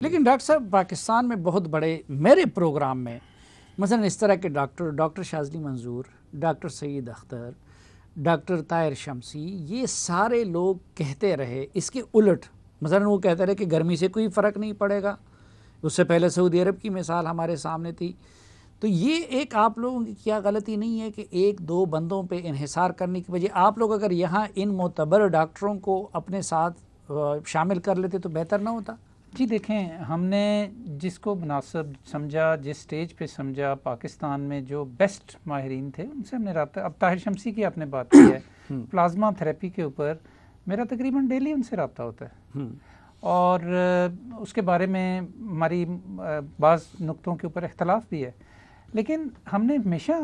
लेकिन डॉक्टर साहब पाकिस्तान में बहुत बड़े मेरे प्रोग्राम में मसलन इस तरह के डॉक्टर शाज़ली मंजूर, डॉक्टर सईद अख्तर, डॉक्टर ताहिर शमसी, ये सारे लोग कहते रहे इसके उलट। मसलन वो कहते रहे कि गर्मी से कोई फ़र्क नहीं पड़ेगा। उससे पहले सऊदी अरब की मिसाल हमारे सामने थी। तो ये एक आप लोगों की क्या गलती नहीं है कि एक दो बंदों पे इन्हिसार करने की वजह आप लोग अगर यहाँ इन मोतबर डॉक्टरों को अपने साथ शामिल कर लेते तो बेहतर ना होता? जी देखें, हमने जिसको मुनासिब समझा, जिस स्टेज पे समझा, पाकिस्तान में जो बेस्ट माहिरीन थे उनसे हमने रब्ता। अब ताहिर शमसी की आपने बात की है, प्लाज्मा थेरेपी के ऊपर मेरा तकरीबन डेली उनसे रब्ता होता है और उसके बारे में हमारी बाज़ नुक्तों के ऊपर इख्तलाफ भी है, लेकिन हमने हमेशा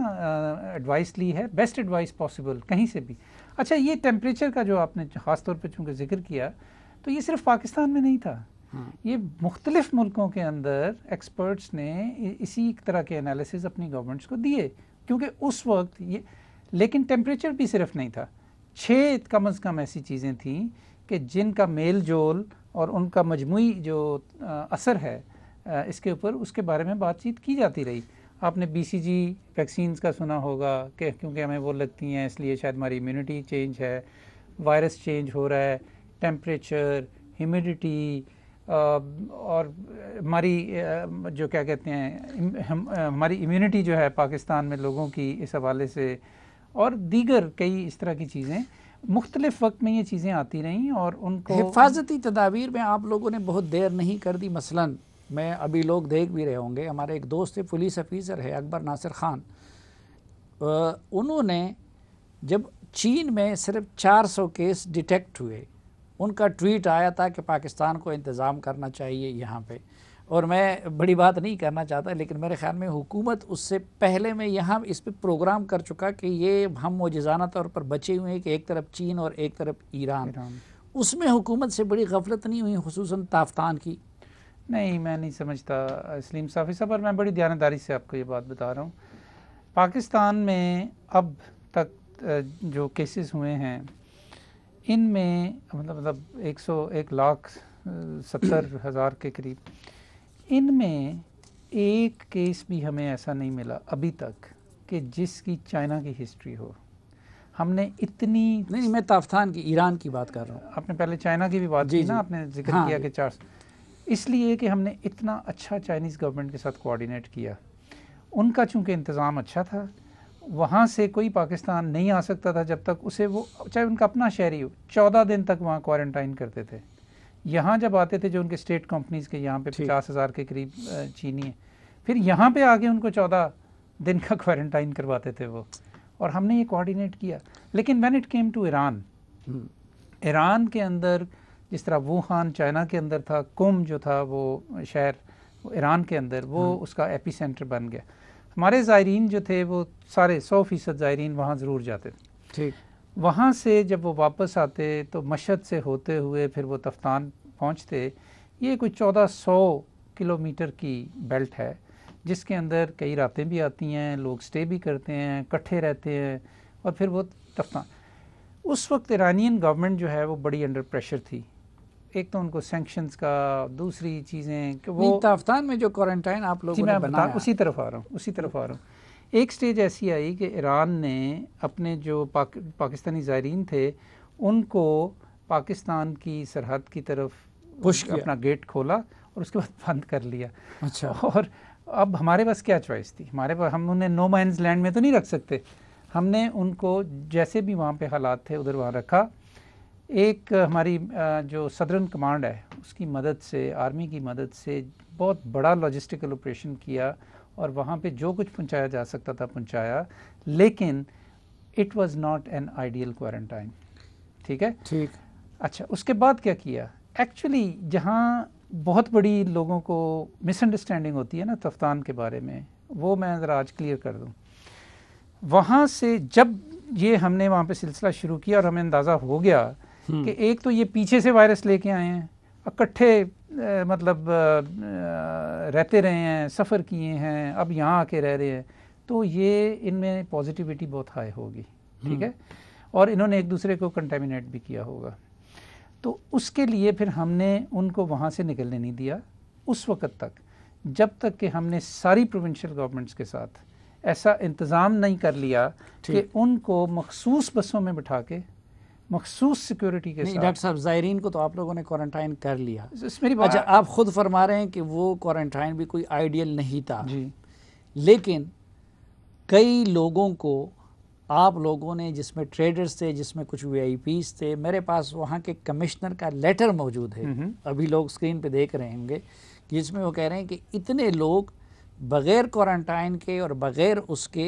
एडवाइस ली है, बेस्ट एडवाइस पॉसिबल कहीं से भी। अच्छा, ये टेम्परेचर का जो आपने ख़ास तौर पे चूँकि जिक्र किया, तो ये सिर्फ पाकिस्तान में नहीं था, ये मुख्तलिफ मुल्कों के अंदर एक्सपर्ट्स ने इसी तरह के एनालिसिस अपनी गवर्नमेंट्स को दिए, क्योंकि उस वक्त ये, लेकिन टेम्परेचर भी सिर्फ नहीं था, 6 कम अज़ कम ऐसी चीज़ें थीं कि जिनका मेल जोल और उनका मजमूई जो असर है इसके ऊपर, उसके बारे में बातचीत की जाती रही। आपने BCG वैक्सीन्स का सुना होगा कि क्योंकि हमें वो लगती हैं इसलिए शायद हमारी इम्यूनिटी चेंज है, वायरस चेंज हो रहा है, टेम्परेचर, ह्यूमिडिटी और हमारी जो क्या कहते हैं हमारी इम्यूनिटी जो है पाकिस्तान में लोगों की इस हवाले से, और दीगर कई इस तरह की चीज़ें मुख्तलिफ वक्त में ये चीज़ें आती रहीं और उनको हिफाजती तदाबीर में आप लोगों ने बहुत देर नहीं कर दी। मसलन मैं अभी लोग देख भी रहे होंगे, हमारे एक दोस्त थे पुलिस ऑफिसर है अकबर नासिर ख़ान, उन्होंने जब चीन में सिर्फ 400 केस डिटेक्ट हुए, उनका ट्वीट आया था कि पाकिस्तान को इंतज़ाम करना चाहिए यहाँ पे। और मैं बड़ी बात नहीं करना चाहता, लेकिन मेरे ख़्याल में हुकूमत उससे पहले मैं यहाँ इस पे प्रोग्राम कर चुका कि ये हम मौजज़ाना तौर पर बचे हुए हैं कि एक तरफ चीन और एक तरफ ईरान। उसमें हुकूमत से बड़ी गफलत नहीं हुई, खुसूसन ताफ्तान की? नहीं, मैं नहीं समझता सलीम साफ़ी साहब, और मैं बड़ी ध्यानदारी से आपको ये बात बता रहा हूँ। पाकिस्तान में अब तक जो केसेस हुए हैं इनमें मतलब 1,70,000 के करीब, इनमें एक केस भी हमें ऐसा नहीं मिला अभी तक कि जिसकी चाइना की हिस्ट्री हो। हमने इतनी नहीं, मैं ताफ्तान की, ईरान की बात कर रहा हूँ। आपने पहले चाइना की भी बात की ना, आपने जिक्र किया कि 4, इसलिए कि हमने इतना अच्छा चाइनीज़ गवर्नमेंट के साथ कोऑर्डिनेट किया। उनका चूँकि इंतज़ाम अच्छा था, वहाँ से कोई पाकिस्तान नहीं आ सकता था जब तक उसे वो, चाहे उनका अपना शहरी हो, 14 दिन तक वहाँ क्वारंटाइन करते थे। यहाँ जब आते थे जो उनके स्टेट कंपनीज़ के, यहाँ पे 50,000 के करीब चीनी है, फिर यहाँ पे आके उनको 14 दिन का क्वारंटाइन करवाते थे वो, और हमने ये कोऑर्डिनेट किया। लेकिन when it came to Iran, Iran के अंदर जिस तरह वुहान चाइना के अंदर था, कुम जो था वो शहर ईरान के अंदर, वो उसका एपी सेंटर बन गया। हमारे ज़ायरीन जो थे वो सारे 100% ज़ायरीन वहाँ ज़रूर जाते थे। ठीक, वहाँ से जब वो वापस आते तो मशहद से होते हुए फिर वो तफ्तान पहुँचते। ये कोई 1400 किलोमीटर की बेल्ट है जिसके अंदर कई रातें भी आती हैं, लोग स्टे भी करते हैं, इकट्ठे रहते हैं, और फिर वो तफ्तान। उस वक्त ईरानियन गवर्नमेंट जो है वो बड़ी अंडर प्रेशर थी, एक तो उनको सैंक्शंस का, दूसरी चीज़ें कि वो ताफ्तान में जो क्वारंटाइन आप लोगों ने बनाया, उसी तरफ आ रहा हूँ। एक स्टेज ऐसी आई कि ईरान ने अपने जो पाकिस्तानी ज़ायरीन थे उनको पाकिस्तान की सरहद की तरफ पुश किया, अपना गेट खोला और उसके बाद बंद कर लिया। अच्छा, और अब हमारे पास क्या चॉइस थी? हमारे पास, हम उन्हें नो मैन्स लैंड में तो नहीं रख सकते। हमने उनको जैसे भी वहाँ पे हालात थे उधर वहाँ रखा। एक हमारी जो सदर्न कमांड है उसकी मदद से, आर्मी की मदद से बहुत बड़ा लॉजिस्टिकल ऑपरेशन किया और वहाँ पे जो कुछ पहुँचाया जा सकता था पहुँचाया, लेकिन it was not an ideal quarantine. ठीक है, ठीक। अच्छा, उसके बाद क्या किया? एक्चुअली जहाँ बहुत बड़ी लोगों को मिसअंडरस्टैंडिंग होती है ना तफ्तान के बारे में, वो मैं ज़रा आज क्लियर कर दूँ। वहाँ से जब ये हमने वहाँ पे सिलसिला शुरू किया और हमें अंदाज़ा हो गया कि एक तो ये पीछे से वायरस लेके आए हैं, इकट्ठे मतलब रहते रहे हैं, सफ़र किए हैं, अब यहाँ आके रह रहे हैं, तो ये इनमें पॉजिटिविटी बहुत हाई होगी। ठीक है, और इन्होंने एक दूसरे को कंटेमिनेट भी किया होगा। तो उसके लिए फिर हमने उनको वहाँ से निकलने नहीं दिया, उस वक़्त तक, जब तक कि हमने सारी प्रोविंशियल गवर्नमेंट्स के साथ ऐसा इंतज़ाम नहीं कर लिया कि उनको मखसूस बसों में बिठा के मखसूस सिक्योरिटी के नहीं, साथ। डॉक्टर साहब, ज़ायरीन को तो आप लोगों ने क्वारंटाइन कर लिया। मेरी बात, अच्छा, आप खुद फरमा रहे हैं कि वो क्वारंटाइन भी कोई आइडियल नहीं था जी, लेकिन कई लोगों को आप लोगों ने, जिसमें ट्रेडर्स थे, जिसमें कुछ वीआईपीज थे, मेरे पास वहाँ के कमिश्नर का लेटर मौजूद है, अभी लोग स्क्रीन पे देख रहे होंगे, जिसमें वो कह रहे हैं कि इतने लोग बग़ैर क्वारंटाइन के और बग़ैर उसके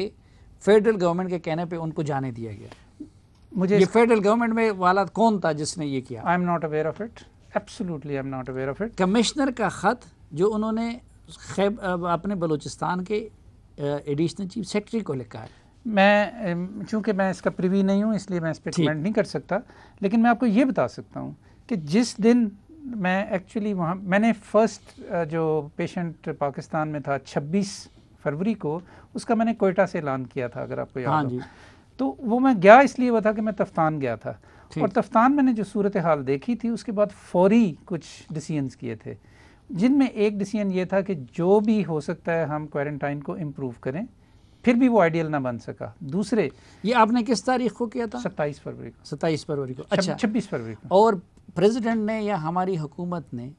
फेडरल गवर्नमेंट के कहने पे उनको जाने दिया गया। मुझे ये फेडरल गवर्नमेंट में वाला कौन था जिसने ये किया? I am not aware of it, absolutely I am not aware of it. Commissioner का ख़त जो उन्होंने अपने बलूचिस्तान के एडिशनल चीफ सेक्रेटरी को लिखा है। मैं चूँकि मैं इसका प्रिवी नहीं हूँ इसलिए मैं इस पर कमेंट नहीं कर सकता, लेकिन मैं आपको ये बता सकता हूँ कि जिस दिन मैं एक्चुअली वहाँ, मैंने फर्स्ट जो पेशेंट पाकिस्तान में था 26 फरवरी को, उसका मैंने कोयटा से ऐलान किया था, अगर आपको याद हो। तो वो मैं गया इसलिए हुआ था कि मैं तफ्तान गया था, और तफ्तान मैंने जो सूरत हाल देखी थी उसके बाद फौरी कुछ डिसीजंस किए थे, जिनमें एक डिसीजन ये था कि जो भी हो सकता है हम क्वारंटाइन को इम्प्रूव करें, फिर भी वो आइडियल ना बन सका। दूसरे, ये आपने किस तारीख को किया था? 27 फरवरी को। 27 फरवरी को, अच्छा 26 फरवरी को। और प्रेसिडेंट ने या हमारी हुकूमत ने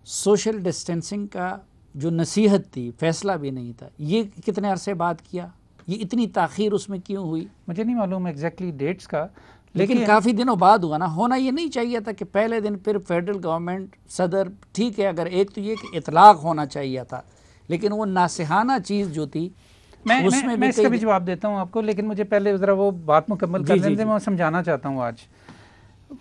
सोशल डिस्टेंसिंग का जो नसीहत थी, फैसला भी नहीं था, ये कितने अरसे बाद किया? ये इतनी ताख़ीर उसमें क्यों हुई? मुझे नहीं मालूम एग्जैक्टली डेट्स का, लेकिन काफ़ी दिनों बाद हुआ ना। होना ये नहीं चाहिए था कि पहले दिन फिर फेडरल गवर्नमेंट, सदर, ठीक है, अगर एक तो ये कि इतलाक़ होना चाहिए था, लेकिन वो नासिहाना चीज़ जो थी मैं इसका भी जवाब देता हूँ आपको, लेकिन मुझे पहले ज़रा वो बात मुकम्मल कर लेने दें। मैं समझाना चाहता हूँ आज,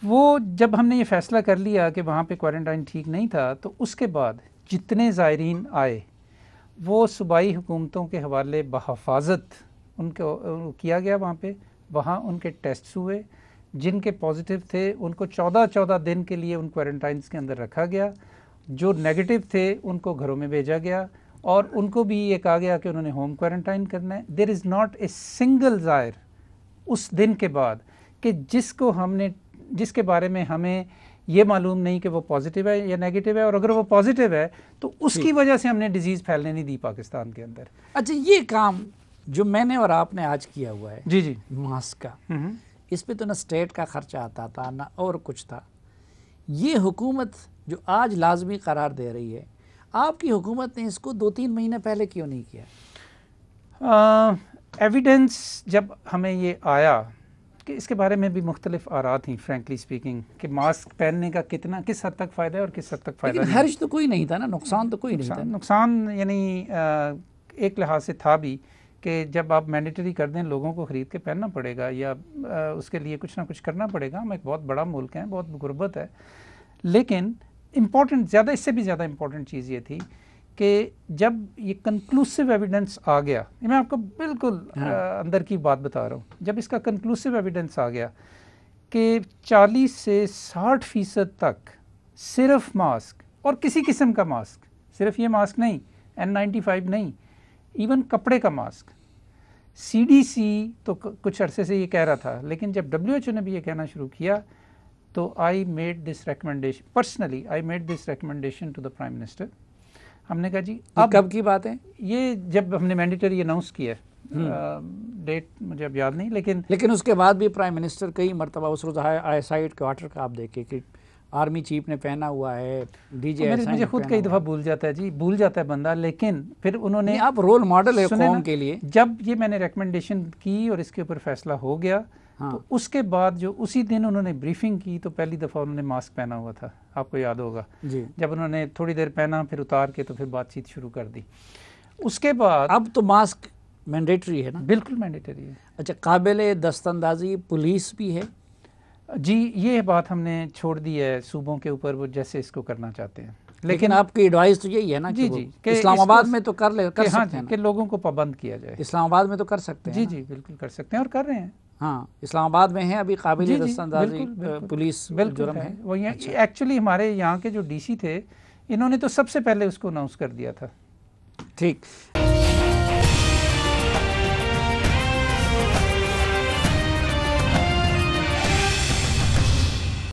वो जब हमने ये फ़ैसला कर लिया कि वहाँ पे क्वारंटाइन ठीक नहीं था, तो उसके बाद जितने ज़ायरीन आए वो सूबाई हुकूमतों के हवाले बहफाजत उनको किया गया। वहाँ उनके टेस्ट हुए, जिनके पॉजिटिव थे उनको 14 दिन के लिए उन क्वारंटाइन्स के अंदर रखा गया, जो नेगेटिव थे उनको घरों में भेजा गया, और उनको भी ये कहा गया कि उन्होंने होम क्वारंटाइन करना है। There is not a single ज़ायर उस दिन के बाद कि जिसके बारे में हमें ये मालूम नहीं कि वो पॉजिटिव है या नेगेटिव है, और अगर वो पॉजिटिव है तो उसकी वजह से हमने डिजीज़ फैलने नहीं दी पाकिस्तान के अंदर। अच्छा, ये काम जो मैंने और आपने आज किया हुआ है, जी, मास्क का, इस पे तो ना स्टेट का खर्चा आता था ना और कुछ था। ये हुकूमत जो आज लाजमी करार दे रही है, आपकी हुकूमत ने इसको 2-3 महीने पहले क्यों नहीं किया? एविडेंस जब हमें ये आया कि इसके बारे में भी मुख्तलिफ आरा थी, फ्रेंकली स्पीकिंग, कि मास्क पहनने का किस हद तक फ़ायदा है और किस हद तक फ़ायदा नहीं। हर्ज तो कोई नहीं था ना, नुकसान तो कोई नहीं था। नुकसान यानी एक लिहाज से था भी कि जब आप मैंडेटरी कर दें, लोगों को ख़रीद के पहनना पड़ेगा या उसके लिए कुछ ना कुछ करना पड़ेगा। हम एक बहुत बड़ा मुल्क है, बहुत गुर्बत है, लेकिन इससे भी ज़्यादा इम्पोर्टेंट चीज़ ये थी कि जब ये कंक्लूसिव एविडेंस आ गया, मैं आपको बिल्कुल अंदर की बात बता रहा हूँ, जब इसका कंक्लूसिव एविडेंस आ गया कि 40 से 60% तक सिर्फ मास्क, और किसी किस्म का मास्क, सिर्फ ये मास्क नहीं, N95 नहीं, इवन कपड़े का मास्क, CDC तो कुछ अरसे से ये कह रहा था, लेकिन जब WHO ने भी ये कहना शुरू किया तो I made this recommendation, personally I made this recommendation to the prime minister. हमने कहा जी, अब कब की बात है? ये जब हमने मैंडेटरी अनाउंस किया, डेट मुझे अब याद नहीं, लेकिन उसके बाद भी प्राइम मिनिस्टर कई मरतबा, उस रोज़ आईसाइट क्वार्टर का आप देखें कि आर्मी चीफ ने पहना हुआ है, DG मुझे खुद कई दफ़ा भूल जाता है जी, भूल जाता है बंदा, लेकिन फिर उन्होंने, आप रोल मॉडल है कौम के लिए। जब ये मैंने रिकमेंडेशन की और इसके ऊपर फैसला हो गया, तो उसके बाद जो उसी दिन उन्होंने ब्रीफिंग की, तो पहली दफ़ा उन्होंने मास्क पहना हुआ था, आपको याद होगा जी। जब उन्होंने थोड़ी देर पहना, फिर उतार के, तो फिर बातचीत शुरू कर दी। उसके बाद अब तो मास्क मैंडेटरी है ना? बिल्कुल मैंडेटरी है। अच्छा, काबिल दस्तंदाजी पुलिस भी है जी, ये बात हमने छोड़ दी है सूबों के ऊपर, वो जैसे इसको करना चाहते हैं, लेकिन आपकी एडवाइस तो यही है ना जी, कि इस्लामाबाद में तो कर सकते हैं कि लोगों को पाबंद किया जाए। इस्लामाबाद में तो कर सकते हैं। जी, बिल्कुल कर सकते हैं और कर रहे हैं। हाँ, इस्लामाबाद में है अभी काबिल दस्तंदाजी पुलिस जुर्म है। वो एक्चुअली हमारे यहाँ के जो DC थे, इन्होंने तो सबसे पहले उसको अनाउंस कर दिया था। ठीक।